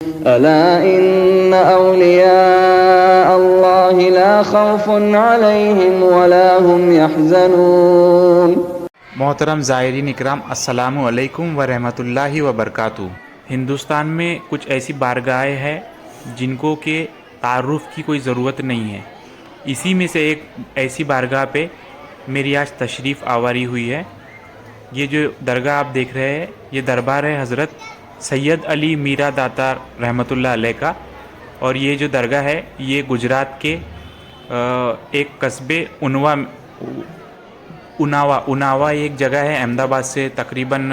अला इन्न औलिया अल्लाह ला खौफुन अलैहिम वला हुम यहज़नून। मोहतरम ज़ायरीन इकराम, अस्सलामु अलैकुम व रहमतुल्लाहि व बरकातुहू। हिंदुस्तान में कुछ ऐसी बारगाहें हैं जिनको के तारुफ़ की कोई ज़रूरत नहीं है। इसी में से एक ऐसी बारगाह पे मेरी आज तशरीफ़ आवारी हुई है। ये जो दरगाह आप देख रहे हैं, ये दरबार है हज़रत सैयद अली मीरा दातार रहमतुल्लाह अलैह का। और ये जो दरगाह है ये गुजरात के एक कस्बे उनावा एक जगह है अहमदाबाद से तकरीबन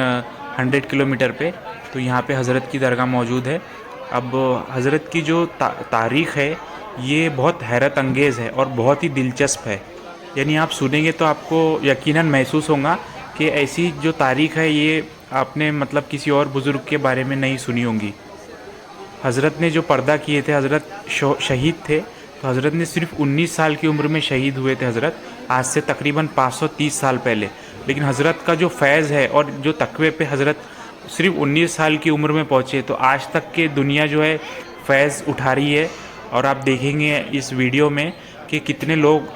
100 किलोमीटर पे। तो यहाँ पे हज़रत की दरगाह मौजूद है। अब हज़रत की जो तारीख़ है ये बहुत हैरत अंगेज़ है और बहुत ही दिलचस्प है। यानी आप सुनेंगे तो आपको यकीनन महसूस होगा कि ऐसी जो तारीख़ है ये आपने मतलब किसी और बुज़ुर्ग के बारे में नहीं सुनी होंगी। हज़रत ने जो पर्दा किए थे, हज़रत शहीद थे, तो हज़रत ने सिर्फ 19 साल की उम्र में शहीद हुए थे हज़रत, आज से तकरीबन 530 साल पहले। लेकिन हज़रत का जो फैज़ है और जो तकवे पे हज़रत सिर्फ 19 साल की उम्र में पहुँचे, तो आज तक के दुनिया जो है फैज़ उठा रही है। और आप देखेंगे इस वीडियो में कि कितने लोग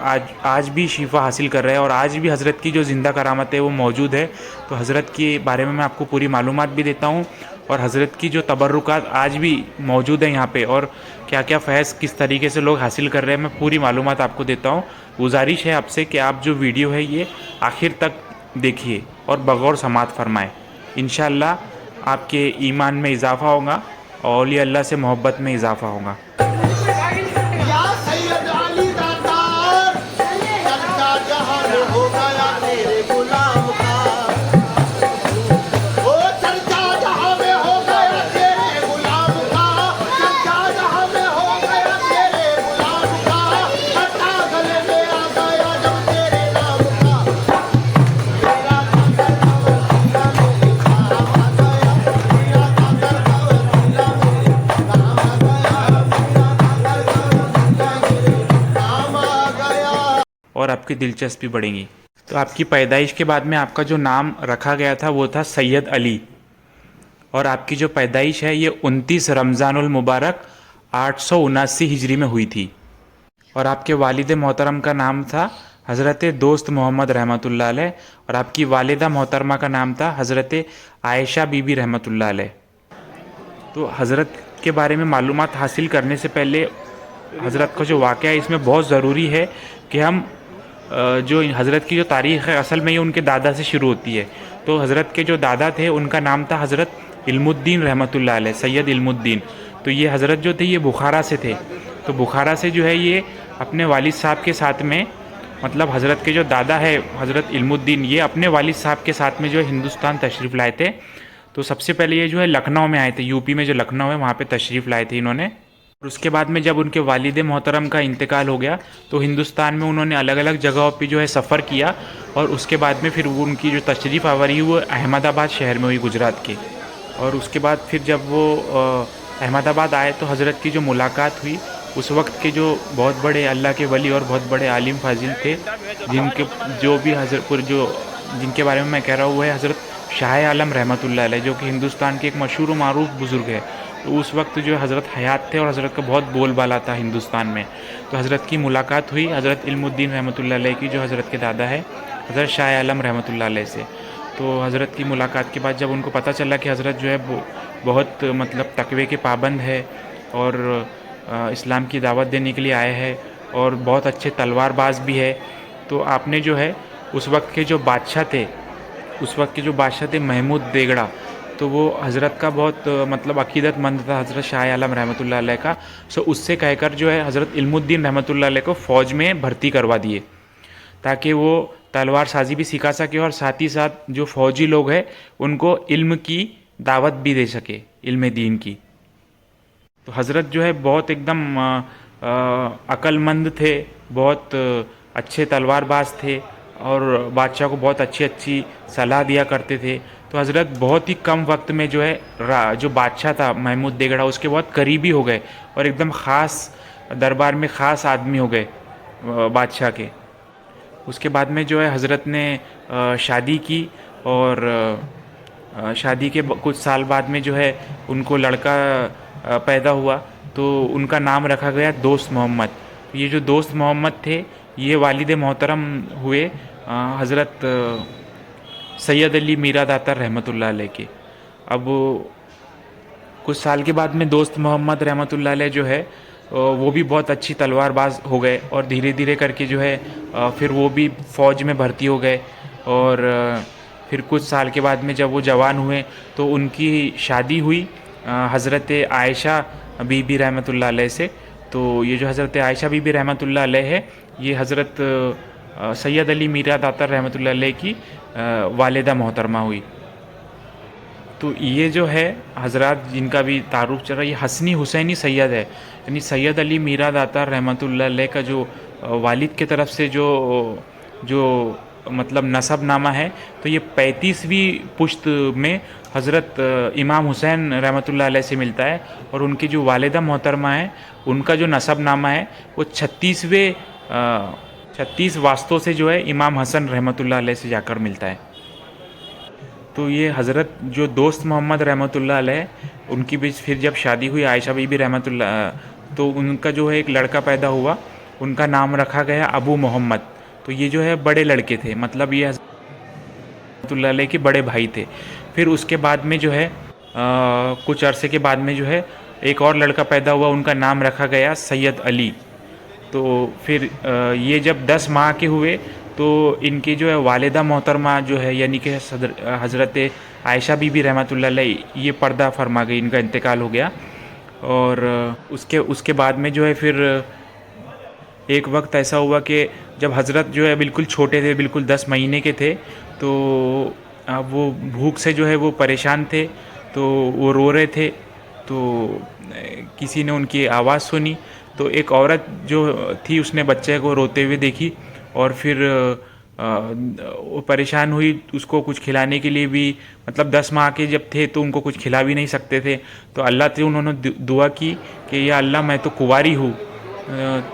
आज भी शिफा हासिल कर रहे हैं और आज भी हज़रत की जो ज़िंदा करामत है वो मौजूद है। तो हज़रत के बारे में मैं आपको पूरी मालूमात भी देता हूँ और हज़रत की जो तबर्रुकात आज भी मौजूद है यहाँ पे और क्या क्या फैज़ किस तरीके से लोग हासिल कर रहे हैं, मैं पूरी मालूमात आपको देता हूँ। गुजारिश है आपसे कि आप जो वीडियो है ये आखिर तक देखिए और बगौर समात फरमाएँ। इंशाअल्लाह आपके ईमान में इजाफ़ा होगा और औलिया अल्लाह से मोहब्बत में इजाफ़ा होगा। और आपकी दिलचस्पी बढ़ेगी। तो आपकी पैदाइश के बाद में आपका जो नाम रखा गया था वो था सैयद अली। और आपकी जो पैदाइश है ये 29 रमज़ानुल मुबारक 879 हिजरी में हुई थी। और आपके वालिद मोहतरम का नाम था हज़रत दोस्त मोहम्मद रहमतुल्लाह अलैह और आपकी वालिदा मोहतरमा का नाम था हज़रत आयशा बीबी रहमतुल्लाह अलैह। तो हज़रत के बारे में मालूमात हासिल करने से पहले हज़रत का जो वाक़या है इसमें बहुत ज़रूरी है कि हम जो हज़रत की जो तारीख़ है असल में ये उनके दादा से शुरू होती है। तो हज़रत के जो दादा थे उनका नाम था हज़रत इल्मुद्दीन रहमतुल्लाह अलैह, सैयद इल्मुद्दीन। तो ये हज़रत जो थे ये बुखारा से थे। तो बुखारा से जो है ये अपने वालिद साहब के साथ में, मतलब हज़रत के जो दादा है हज़रत इल्मुद्दीन, ये अपने वालिद साहब के साथ में जो है हिंदुस्तान तशरीफ़ लाए थे। तो सबसे पहले ये जो है लखनऊ में आए थे, यूपी में जो लखनऊ है वहाँ पे तशरीफ़ लाए थे इन्होंने। और उसके बाद में जब उनके वालिद मोहतरम का इंतकाल हो गया तो हिंदुस्तान में उन्होंने अलग अलग जगहों पे जो है सफ़र किया और उसके बाद में फिर वो उनकी जो तशरीफ़ आवरी हुई वो अहमदाबाद शहर में हुई, गुजरात के। और उसके बाद फिर जब वो अहमदाबाद आए तो हज़रत की जो मुलाकात हुई, उस वक्त के जो बहुत बड़े अल्लाह के वली और बहुत बड़े आलिम फाजिल थे, जिनके बारे में मैं कह रहा हूँ वो है हज़रत शाह आलम रहमतुल्लाह अलैह, जो कि हिंदुस्तान के एक मशहूर व मारूफ बुज़ुर्ग है। तो उस वक्त जो हज़रत हयात थे और हज़रत का बहुत बोलबाला था हिंदुस्तान में। तो हज़रत की मुलाकात हुई हज़रत इल्मुद्दीन रहमतुल्लाह अलैह की, जो हज़रत के दादा है हज़रत शाह आलम रहमतुल्लाह अलैह से। तो हज़रत की मुलाकात के बाद जब उनको पता चला कि हज़रत जो है बहुत मतलब तकवे के पाबंद है और इस्लाम की दावत देने के लिए आए हैं और बहुत अच्छे तलवारबाज भी है, तो आपने जो है उस वक्त के जो बादशाह थे महमूद देगड़ा, तो वो हज़रत का बहुत मतलब अकीदतमंद था हज़रत शाह आलम रहमतुल्लाह अलैह का। सो उससे कहकर जो है हज़रत इल्मुद्दीन रहमतुल्लाह अलैह को फ़ौज में भर्ती करवा दिए ताकि वो तलवार साजी भी सिखा सके और साथ ही साथ जो फ़ौजी लोग हैं उनको इल्म की दावत भी दे सके, इल्म दीन की। तो हज़रत जो है बहुत एकदम अक्लमंद थे, बहुत अच्छे तलवारबाज थे और बादशाह को बहुत अच्छी अच्छी सलाह दिया करते थे। तो हज़रत बहुत ही कम वक्त में जो है जो बादशाह था महमूद देगड़ा उसके बहुत करीबी हो गए और एकदम ख़ास दरबार में ख़ास आदमी हो गए बादशाह के। उसके बाद में जो है हज़रत ने शादी की और शादी के कुछ साल बाद में जो है उनको लड़का पैदा हुआ तो उनका नाम रखा गया दोस्त मोहम्मद। ये जो दोस्त मोहम्मद थे ये वालिद मोहतरम हुए हज़रत सैयद अली मीरा दातार रहमतुल्लाह अलैह के। अब कुछ साल के बाद में दोस्त मोहम्मद रहमतुल्लाह अलैह जो है वो भी बहुत अच्छी तलवारबाज हो गए और धीरे धीरे करके जो है फिर वो भी फ़ौज में भर्ती हो गए। और फिर कुछ साल के बाद में जब वो जवान हुए तो उनकी शादी हुई हज़रत आयशा बीबी रहमतुल्लाह अलैह से। तो ये जो हज़रत आयशा बीबी रहमतुल्लाह अलैह है ये हज़रत सैयद अली मीरा दातार रहमतुल्लाह अलैह की वालिदा मोहतरमा हुई। तो ये जो है हज़रात जिनका भी तारुफ चल रहा है ये हसनी हुसैनी सैयद है, यानी सैयद अली मीरा दातार रहमतुल्लाह अलैह का जो वालिद के तरफ से जो मतलब नसब नामा है तो ये 35वीं पुश्त में हज़रत इमाम हुसैन रहमतुल्लाह अलैह से मिलता है। और उनकी जो वालिदा मोहतरमा है उनका जो नसब नामा है वो 36 वास्तों से जो है इमाम हसन रहमतुल्लाह अलैह से जाकर मिलता है। तो ये हज़रत जो दोस्त मोहम्मद रहमतुल्लाह अलैह उनकी भी फिर जब शादी हुई आयशा बीबी रहमतुल्लाह तो उनका जो है एक लड़का पैदा हुआ, उनका नाम रखा गया अबू मोहम्मद। तो ये जो है बड़े लड़के थे, मतलब ये रहमतुल्लाह अलैह के बड़े भाई थे। फिर उसके बाद में जो है कुछ अरसे के बाद में जो है एक और लड़का पैदा हुआ, उनका नाम रखा गया सैयद अली। तो फिर ये जब 10 माह के हुए तो इनकी जो है वालिदा मोहतरमा जो है यानी कि हज़रत आयशा बीबी रहमतुल्लाह अलैह ये पर्दा फरमा गई, इनका इंतकाल हो गया। और उसके बाद में जो है फिर एक वक्त ऐसा हुआ कि जब हज़रत जो है बिल्कुल छोटे थे, बिल्कुल 10 महीने के थे, तो वो भूख से जो है वो परेशान थे, तो वो रो रहे थे। तो किसी ने उनकी आवाज़ सुनी तो एक औरत जो थी उसने बच्चे को रोते हुए देखी और फिर वो परेशान हुई, उसको कुछ खिलाने के लिए भी, मतलब 10 माह के जब थे तो उनको कुछ खिला भी नहीं सकते थे। तो अल्लाह से उन्होंने दुआ की कि या अल्लाह मैं तो कुंवारी हूँ,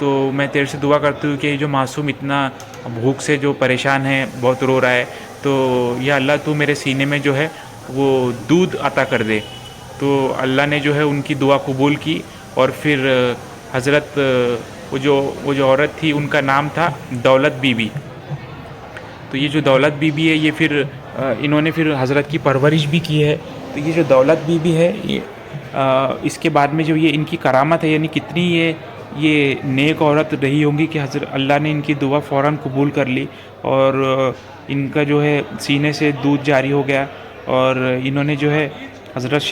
तो मैं तेरे से दुआ करती हूँ कि ये जो मासूम इतना भूख से जो परेशान है, बहुत रो रहा है, तो या अल्लाह तू मेरे सीने में जो है वो दूध अता कर दे। तो अल्लाह ने जो है उनकी दुआ कबूल की और फिर हज़रत वो जो औरत थी उनका नाम था दौलत बीबी। तो ये जो दौलत बीबी है ये फिर इन्होंने फिर हज़रत की परवरिश भी की है। तो ये जो दौलत बीबी है ये इसके बाद में जो ये इनकी करामत है, यानी कितनी ये नेक औरत रही होंगी कि हज़रत अल्लाह ने इनकी दुआ फ़ौरन कबूल कर ली और इनका जो है सीने से दूध जारी हो गया और इन्होंने जो है हज़रत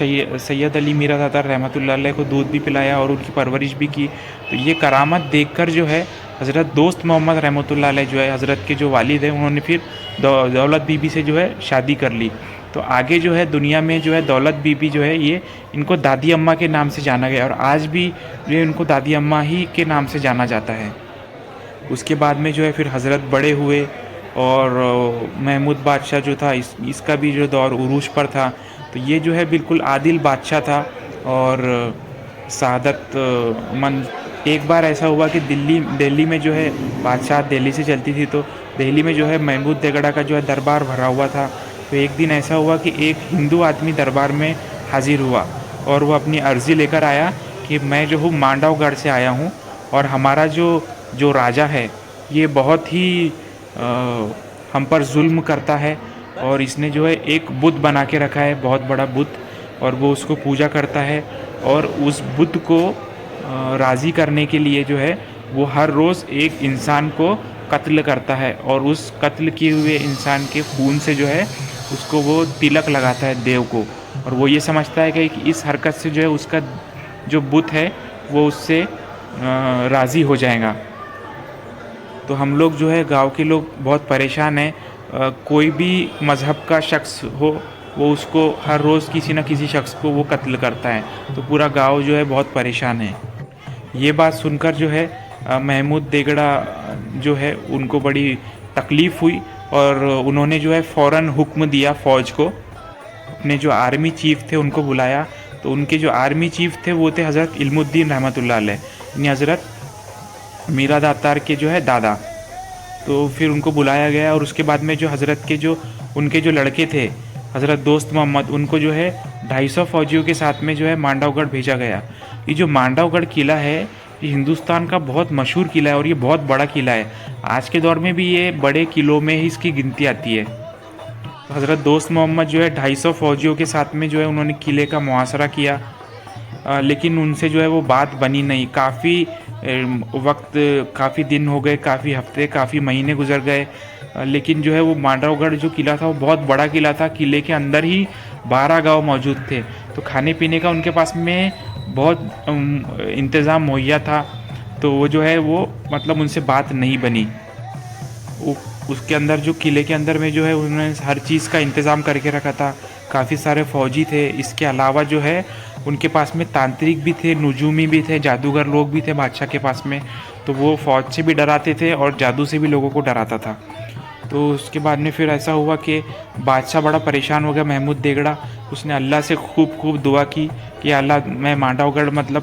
सैयद अली मीरा दातार रहमतुल्लाह अलैह को दूध भी पिलाया और उनकी परवरिश भी की। तो ये करामत देखकर जो है हज़रत दोस्त मोहम्मद रहमतुल्लाह अलैह जो है हज़रत के जो वालिद हैं उन्होंने फिर दौलत बीबी से जो है शादी कर ली। तो आगे जो है दुनिया में जो है दौलत बीबी जो है ये इनको दादी अम्मा के नाम से जाना गया और आज भी जो है इनको दादी अम्मा ही के नाम से जाना जाता है। उसके बाद में जो है फिर हज़रत बड़े हुए और महमूद बादशाह जो था इसका भी जो दौर उरूज पर था। तो ये जो है बिल्कुल आदिल बादशाह था और सआदत मंद। एक बार ऐसा हुआ कि दिल्ली में जो है बादशाह दिल्ली से चलती थी, तो दिल्ली में जो है महमूद देगड़ा का जो है दरबार भरा हुआ था। तो एक दिन ऐसा हुआ कि एक हिंदू आदमी दरबार में हाजिर हुआ और वो अपनी अर्ज़ी लेकर आया कि मैं जो हूँ मांडवगढ़ से आया हूँ और हमारा जो राजा है ये बहुत ही हम पर जुल्म करता है और इसने जो है एक बुत बना के रखा है, बहुत बड़ा बुत, और वो उसको पूजा करता है और उस बुत को राज़ी करने के लिए जो है वो हर रोज़ एक इंसान को कत्ल करता है और उस कत्ल किए हुए इंसान के खून से जो है उसको वो तिलक लगाता है देव को। और वो ये समझता है कि इस हरकत से जो है उसका जो बुत है वो उससे राज़ी हो जाएगा। तो हम लोग जो है गांव के लोग बहुत परेशान हैं, कोई भी मज़हब का शख्स हो वो उसको हर रोज़ किसी न किसी शख्स को वो कत्ल करता है। तो पूरा गांव जो है बहुत परेशान है। ये बात सुनकर जो है महमूद देगड़ा जो है उनको बड़ी तकलीफ़ हुई और उन्होंने जो है फ़ौरन हुक्म दिया फ़ौज को, अपने जो आर्मी चीफ़ थे उनको बुलाया। तो उनके जो आर्मी चीफ़ थे वो थे हज़रत इल्मुद्दीन रहमतुल्लाह अलैह, यानी हज़रत मीरा दातार के जो है दादा। तो फिर उनको बुलाया गया और उसके बाद में जो हज़रत के जो उनके जो लड़के थे हज़रत दोस्त मोहम्मद उनको जो है 250 फौजियों के साथ में जो है मांडवगढ़ भेजा गया। ये जो मांडवगढ़ किला है ये हिंदुस्तान का बहुत मशहूर किला है और ये बहुत बड़ा किला है। आज के दौर में भी ये बड़े किलों में ही इसकी गिनती आती है। तो हज़रत दोस्त मोहम्मद जो है 250 फौजियों के साथ में जो है उन्होंने किले का मुहासरा किया, लेकिन उनसे जो है वो बात बनी नहीं। काफ़ी वक्त, काफ़ी दिन हो गए, काफ़ी हफ्ते, काफ़ी महीने गुजर गए, लेकिन जो है वो मांडवगढ़ जो किला था वो बहुत बड़ा किला था। किले के अंदर ही 12 गांव मौजूद थे, तो खाने पीने का उनके पास में बहुत इंतज़ाम मुहैया था। तो वो जो है वो मतलब उनसे बात नहीं बनी। उसके अंदर जो किले के अंदर में जो है उन्होंने हर चीज़ का इंतज़ाम करके रखा था। काफ़ी सारे फौजी थे। इसके अलावा जो है उनके पास में तांत्रिक भी थे, नुजूमी भी थे, जादूगर लोग भी थे बादशाह के पास में। तो वो फ़ौज से भी डराते थे और जादू से भी लोगों को डराता था। तो उसके बाद में फिर ऐसा हुआ कि बादशाह बड़ा परेशान हो गया, महमूद देगड़ा। उसने अल्लाह से खूब दुआ की कि अल्लाह, मैं मांडवगढ़ मतलब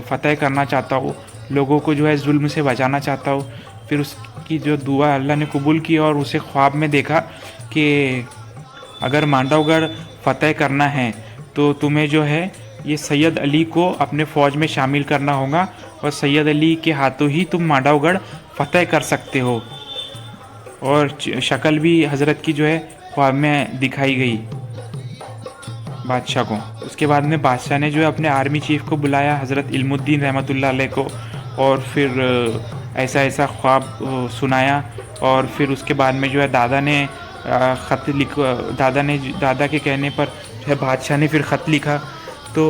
फ़तह करना चाहता हूँ, लोगों को जो है जुल्म से बचाना चाहता हूँ। फिर उसकी जो दुआ अल्लाह ने कबूल की और उसे ख्वाब में देखा कि अगर मांडवगढ़ फ़तह करना है तो तुम्हें जो है ये सैयद अली को अपने फ़ौज में शामिल करना होगा और सैयद अली के हाथों ही तुम मांडवगढ़ फ़तह कर सकते हो। और शक्ल भी हज़रत की जो है ख्वाब में दिखाई गई बादशाह को। उसके बाद में बादशाह ने जो है अपने आर्मी चीफ़ को बुलाया, हज़रत इल्मुद्दीन रहमतुल्लाह अलैह को, और फिर ऐसा ऐसा ख्वाब सुनाया। और फिर उसके बाद में जो है दादा के कहने पर जो है बादशाह ने फिर ख़त लिखा। तो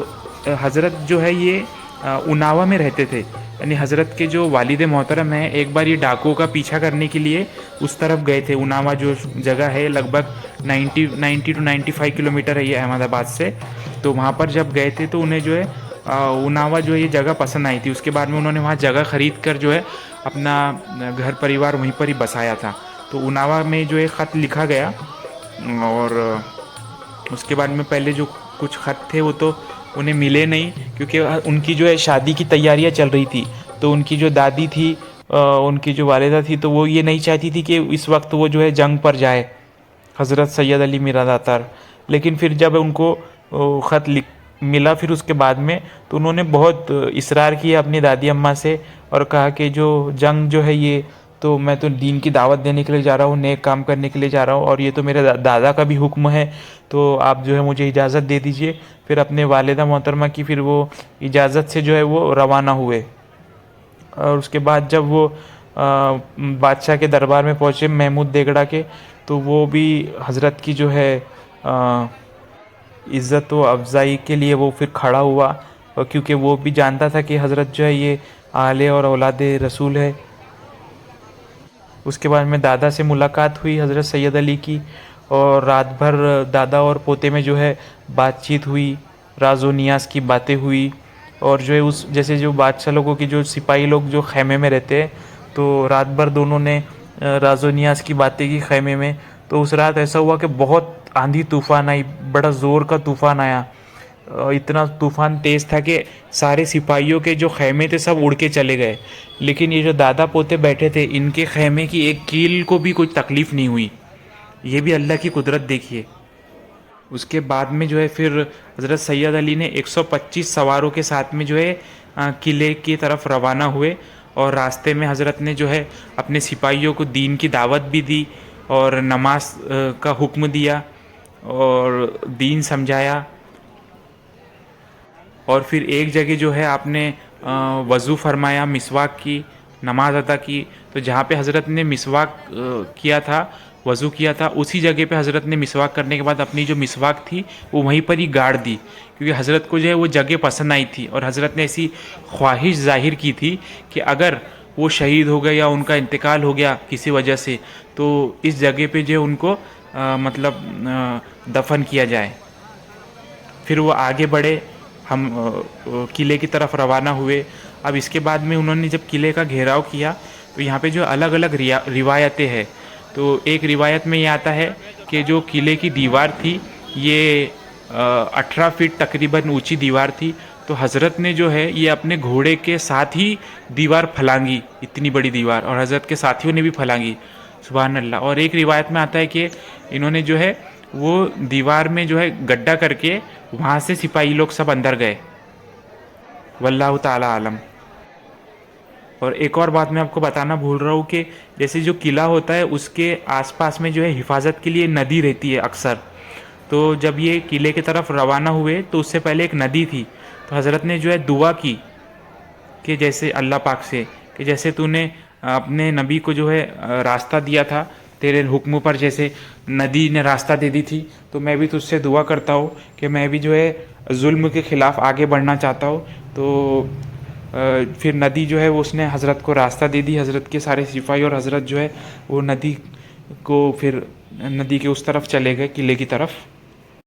हज़रत जो है ये उनावा में रहते थे, यानी हज़रत के जो वालिद मोहतरम हैं, एक बार ये डाकुओं का पीछा करने के लिए उस तरफ गए थे। उनावा जो जगह है लगभग 90 to 95 किलोमीटर है ये अहमदाबाद से। तो वहाँ पर जब गए थे तो उन्हें जो है उनावा जो है ये जगह पसंद आई थी। उसके बाद में उन्होंने वहाँ जगह ख़रीद कर जो है अपना घर परिवार वहीं पर ही बसाया था। तो उनावा में जो है ख़त लिखा गया, और उसके बाद में पहले जो कुछ ख़त थे वो तो उन्हें मिले नहीं, क्योंकि उनकी जो है शादी की तैयारियां चल रही थी। तो उनकी जो दादी थी, उनकी जो वालिदा थी, तो वो ये नहीं चाहती थी कि इस वक्त वो जो है जंग पर जाए, हज़रत सैयद अली मीरा दातार। लेकिन फिर जब उनको ख़त मिला फिर उसके बाद में, तो उन्होंने बहुत इसरार किया अपनी दादी अम्मा से और कहा कि जो जंग जो है ये तो मैं तो दीन की दावत देने के लिए जा रहा हूँ, नेक काम करने के लिए जा रहा हूँ, और ये तो मेरे दादा का भी हुक्म है, तो आप जो है मुझे इजाज़त दे दीजिए। फिर अपने वालिदा मोहतरमा की फिर वो इजाज़त से जो है वो रवाना हुए। और उसके बाद जब वो बादशाह के दरबार में पहुँचे महमूद देगड़ा के, तो वो भी हज़रत की जो है इज़्ज़त व अफजाई के लिए वो फिर खड़ा हुआ, और क्योंकि वो भी जानता था कि हज़रत जो है ये आले और औलाद रसूल है। उसके बाद में दादा से मुलाकात हुई हज़रत सैयद अली की, और रात भर दादा और पोते में जो है बातचीत हुई, राज व नियाज़ की बातें हुई। और जो है उस जैसे जो बादशाह लोगों की जो सिपाही लोग जो खैमे में रहते हैं, तो रात भर दोनों ने राज व नियाज़ की बातें की खैमे में। तो उस रात ऐसा हुआ कि बहुत आंधी तूफ़ान आई, बड़ा ज़ोर का तूफ़ान आया। इतना तूफ़ान तेज़ था कि सारे सिपाहियों के जो खैमे थे सब उड़ के चले गए, लेकिन ये जो दादा पोते बैठे थे इनके खैमे की एक कील को भी कोई तकलीफ़ नहीं हुई। ये भी अल्लाह की कुदरत देखिए। उसके बाद में जो है फिर हज़रत सैयद अली ने 125 सवारों के साथ में जो है किले की तरफ रवाना हुए, और रास्ते में हज़रत ने जो है अपने सिपाहियों को दीन की दावत भी दी और नमाज का हुक्म दिया और दीन समझाया। और फिर एक जगह जो है आपने वज़ू फरमाया, मिसवाक की, नमाज अदा की। तो जहाँ पे हज़रत ने मिसवाक किया था, वज़ू किया था, उसी जगह पे हज़रत ने मिसवाक करने के बाद अपनी जो मिसवाक थी वो वहीं पर ही गाड़ दी, क्योंकि हज़रत को जो है वो जगह पसंद आई थी। और हज़रत ने ऐसी ख्वाहिश ज़ाहिर की थी कि अगर वो शहीद हो गए या उनका इंतकाल हो गया किसी वजह से, तो इस जगह पे जो है उनको दफन किया जाए। फिर वो आगे बढ़े, हम किले की तरफ रवाना हुए। अब इसके बाद में उन्होंने जब किले का घेराव किया तो यहाँ पे जो अलग अलग रिवायतें हैं। तो एक रिवायत में ये आता है कि जो किले की दीवार थी ये 18 फीट तकरीबन ऊंची दीवार थी। तो हज़रत ने जो है ये अपने घोड़े के साथ ही दीवार फलांगी, इतनी बड़ी दीवार, और हज़रत के साथियों ने भी फलांगी, सुभान अल्लाह। और एक रिवायत में आता है कि इन्होंने जो है वो दीवार में जो है गड्ढा करके वहाँ से सिपाही लोग सब अंदर गए। वल्लाहु ताला आलम। और एक और बात मैं आपको बताना भूल रहा हूँ कि जैसे जो किला होता है उसके आसपास में जो है हिफाजत के लिए नदी रहती है अक्सर। तो जब ये किले की तरफ रवाना हुए तो उससे पहले एक नदी थी, तो हज़रत ने जो है दुआ की कि जैसे अल्लाह पाक से कि जैसे तूने अपने नबी को जो है रास्ता दिया था तेरे हुक्म पर, जैसे नदी ने रास्ता दे दी थी, तो मैं भी तुझसे दुआ करता हूँ कि मैं भी जो है जुल्म के ख़िलाफ़ आगे बढ़ना चाहता हूँ। तो फिर नदी जो है वो उसने हज़रत को रास्ता दे दी, हज़रत के सारे सिपाही, और हज़रत जो है वो नदी को फिर नदी के उस तरफ चले गए किले की तरफ।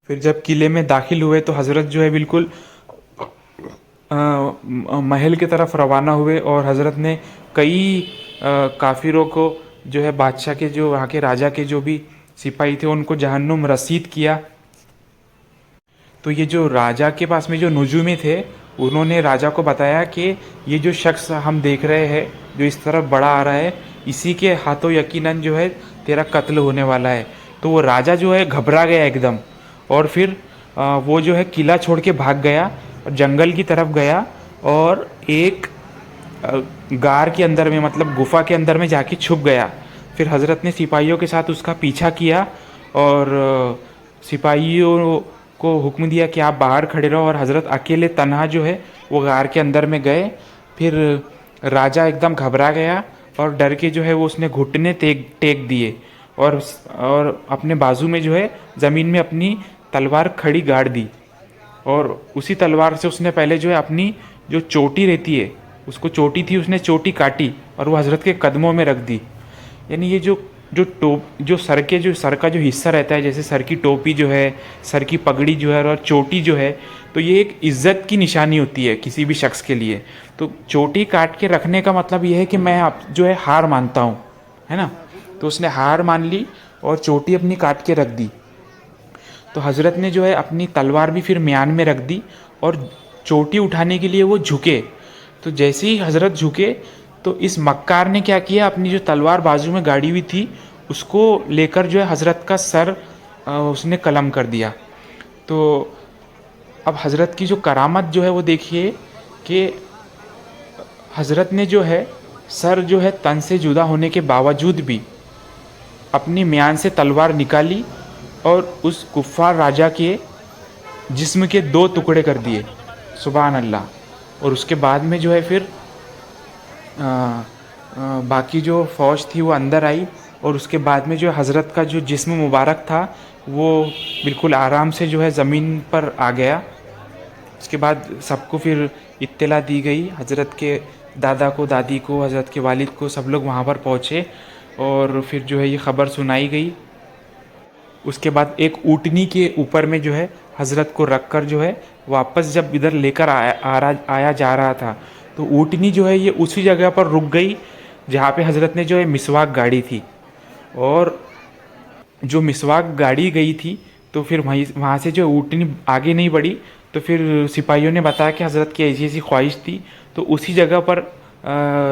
फिर जब किले में दाखिल हुए तो हज़रत जो है बिल्कुल महल की तरफ रवाना हुए, और हज़रत ने कई काफिरों को जो है बादशाह के जो वहाँ के राजा के जो भी सिपाही थे उनको जहन्नुम रसीद किया। तो ये जो राजा के पास में जो नुजूमी थे उन्होंने राजा को बताया कि ये जो शख्स हम देख रहे हैं जो इस तरफ बड़ा आ रहा है, इसी के हाथों यकीनन जो है तेरा कत्ल होने वाला है। तो वो राजा जो है घबरा गया एकदम, और फिर वो जो है किला छोड़ के भाग गया और जंगल की तरफ गया, और एक गार के अंदर में मतलब गुफा के अंदर में जाके छुप गया। फिर हज़रत ने सिपाहियों के साथ उसका पीछा किया, और सिपाहियों को हुक्म दिया कि आप बाहर खड़े रहो, और हज़रत अकेले तन्हा जो है वो गार के अंदर में गए। फिर राजा एकदम घबरा गया और डर के जो है वो उसने घुटने टेक दिए, और अपने बाजू में जो है ज़मीन में अपनी तलवार खड़ी गाड़ दी, और उसी तलवार से उसने पहले जो है अपनी जो चोटी रहती है उसको चोटी थी उसने चोटी काटी और वो हज़रत के कदमों में रख दी। यानी ये जो सर का जो हिस्सा रहता है, जैसे सर की टोपी जो है, सर की पगड़ी जो है और चोटी जो है, तो ये एक इज़्ज़त की निशानी होती है किसी भी शख्स के लिए। तो चोटी काट के रखने का मतलब ये है कि मैं आप जो है हार मानता हूँ, है ना। तो उसने हार मान ली और चोटी अपनी काट के रख दी। तो हज़रत ने जो है अपनी तलवार भी फिर म्यान में रख दी और चोटी उठाने के लिए वो झुके। तो जैसे ही हज़रत झुके तो इस मक्कार ने क्या किया, अपनी जो तलवार बाजू में गाड़ी हुई थी उसको लेकर जो है हज़रत का सर उसने कलम कर दिया। तो अब हज़रत की जो करामत जो है वो देखिए कि हज़रत ने जो है सर जो है तन से जुदा होने के बावजूद भी अपनी म्यान से तलवार निकाली और उस कुफ़ार राजा के जिस्म के 2 टुकड़े कर दिए। सुभान अल्लाह। और उसके बाद में जो है फिर बाकी जो फ़ौज थी वो अंदर आई, और उसके बाद में जो हज़रत का जो जिस्म मुबारक था वो बिल्कुल आराम से जो है ज़मीन पर आ गया। उसके बाद सबको फिर इत्तला दी गई, हज़रत के दादा को, दादी को, हज़रत के वालिद को, सब लोग वहाँ पर पहुँचे और फिर जो है ये ख़बर सुनाई गई। उसके बाद एक ऊँटनी के ऊपर में जो है हज़रत को रख कर जो है वापस जब इधर लेकर आया जा रहा था, तो ऊँटनी जो है ये उसी जगह पर रुक गई जहाँ पे हज़रत ने जो है मिसवाक गाड़ी थी। और जो मिसवाक गाड़ी गई थी तो फिर वहाँ से जो ऊँटनी आगे नहीं बढ़ी। तो फिर सिपाहियों ने बताया कि हज़रत की ऐसी ऐसी ख्वाहिश थी, तो उसी जगह पर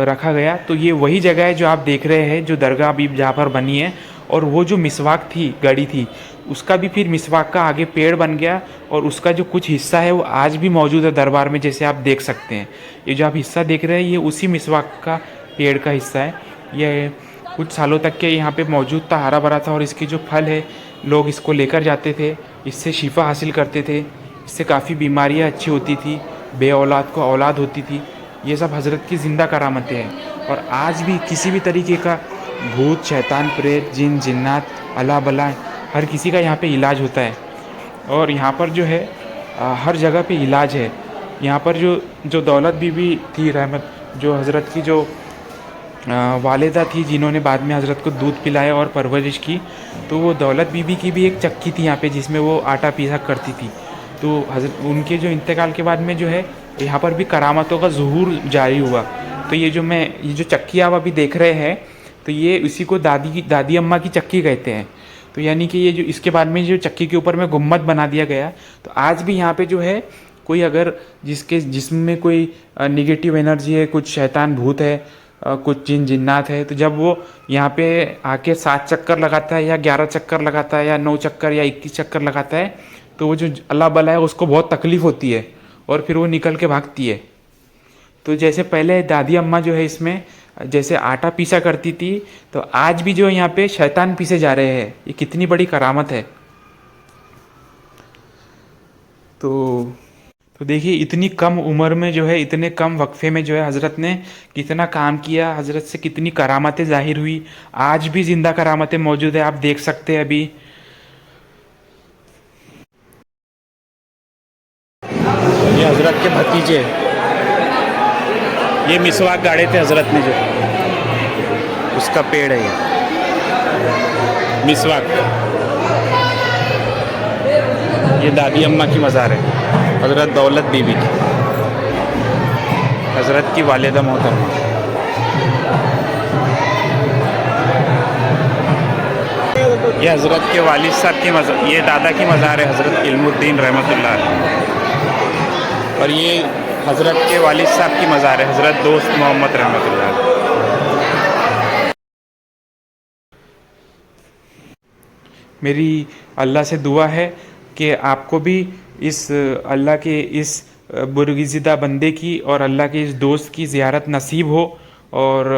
रखा गया। तो ये वही जगह है जो आप देख रहे हैं, जो दरगाह अभी जहाँ पर बनी है। और वो जो मिसवाक थी गाड़ी थी उसका भी फिर मिसवाक का आगे पेड़ बन गया, और उसका जो कुछ हिस्सा है वो आज भी मौजूद है दरबार में, जैसे आप देख सकते हैं। ये जो आप हिस्सा देख रहे हैं ये उसी मिसवाक का पेड़ का हिस्सा है। ये कुछ सालों तक के यहाँ पे मौजूद था, हरा भरा था, और इसके जो फल है लोग इसको लेकर जाते थे, इससे शिफा हासिल करते थे, इससे काफ़ी बीमारियाँ अच्छी होती थी, बे औलाद को औलाद होती थी। ये सब हज़रत की ज़िंदा करामतें हैं। और आज भी किसी भी तरीके का भूत, शैतान, प्रेत, जिन, जिन्नात, अला बला, हर किसी का यहाँ पे इलाज होता है। और यहाँ पर जो है हर जगह पे इलाज है। यहाँ पर जो दौलत बीबी थी रहमत, जो हज़रत की जो वालिदा थी जिन्होंने बाद में हज़रत को दूध पिलाया और परवरिश की, तो वो दौलत बीबी की भी एक चक्की थी यहाँ पे जिसमें वो आटा पीसा करती थी। तो हज़रत उनके जो इंतकाल के बाद में जो है यहाँ पर भी करामतों का ज़ुहूर जारी हुआ। तो ये जो चक्की आप अभी देख रहे हैं, तो ये इसी को दादी अम्मा की चक्की कहते हैं। तो यानी कि ये जो इसके बाद में जो चक्की के ऊपर में गुम्मत बना दिया गया, तो आज भी यहाँ पे जो है कोई अगर जिसके जिस्म में कोई निगेटिव एनर्जी है, कुछ शैतान भूत है, कुछ जिन जिन्नात है, तो जब वो यहाँ पे आके 7 चक्कर लगाता है या 11 चक्कर लगाता है या 9 चक्कर या 21 चक्कर लगाता है, तो वो जो अल्लाह बला है उसको बहुत तकलीफ़ होती है और फिर वो निकल के भागती है। तो जैसे पहले दादी अम्मा जो है इसमें जैसे आटा पीसा करती थी, तो आज भी जो यहाँ पे शैतान पीसे जा रहे हैं। ये कितनी बड़ी करामत है। तो देखिए इतनी कम उम्र में जो है, इतने कम वक्फे में जो है हज़रत ने कितना काम किया, हज़रत से कितनी करामतें ज़ाहिर हुई। आज भी ज़िंदा करामतें मौजूद है, आप देख सकते हैं। अभी ये हज़रत के भतीजे, ये मिसवाक गाड़े थे हज़रत ने, जो उसका पेड़ है ये मिसवाक। ये दादी अम्मा की मज़ार है, हज़रत दौलत बीबी की, हज़रत की वालिदा मोहतरमा। ये हज़रत के वालिद साहब की मज़ार, ये दादा की मज़ार है, हज़रत इल्मुद्दीन रहमतुल्लाह अलैह। और ये हज़रत के वालिद साहब की मज़ार है, हज़रत दोस्त मोहम्मद रहमतुल्लाह अलैह। मेरी अल्लाह से दुआ है कि आपको भी इस अल्लाह के इस बुरगिज़िदा बंदे की और अल्लाह के इस दोस्त की ज़ियारत नसीब हो। और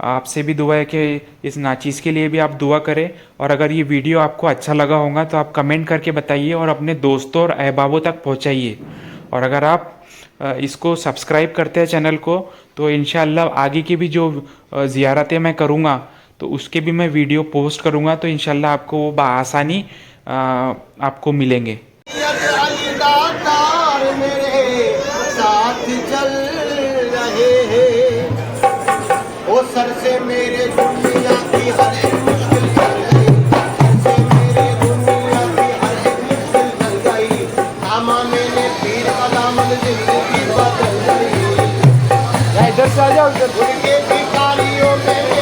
आपसे भी दुआ है कि इस नाचीज़ के लिए भी आप दुआ करें। और अगर ये वीडियो आपको अच्छा लगा होगा तो आप कमेंट करके बताइए और अपने दोस्तों और अहबाबों तक पहुंचाइए। और अगर आप इसको सब्सक्राइब करते हैं चैनल को, तो इंशाअल्लाह आगे की भी जो ज़ियारतें मैं करूँगा तो उसके भी मैं वीडियो पोस्ट करूँगा, तो इंशाअल्लाह आपको वो बआसानी आपको मिलेंगे। मेरे साथ चल रहे हैं, वो सर से मेरे दुनिया की हर एक मुश्किल चल गई, सर से मेरे दुनिया की हर एक मुश्किल चल गई, थामा मैंने पीर का दामन, जिंदगी बदल गई। इधर से आ जाओ, उनके भिखारियों में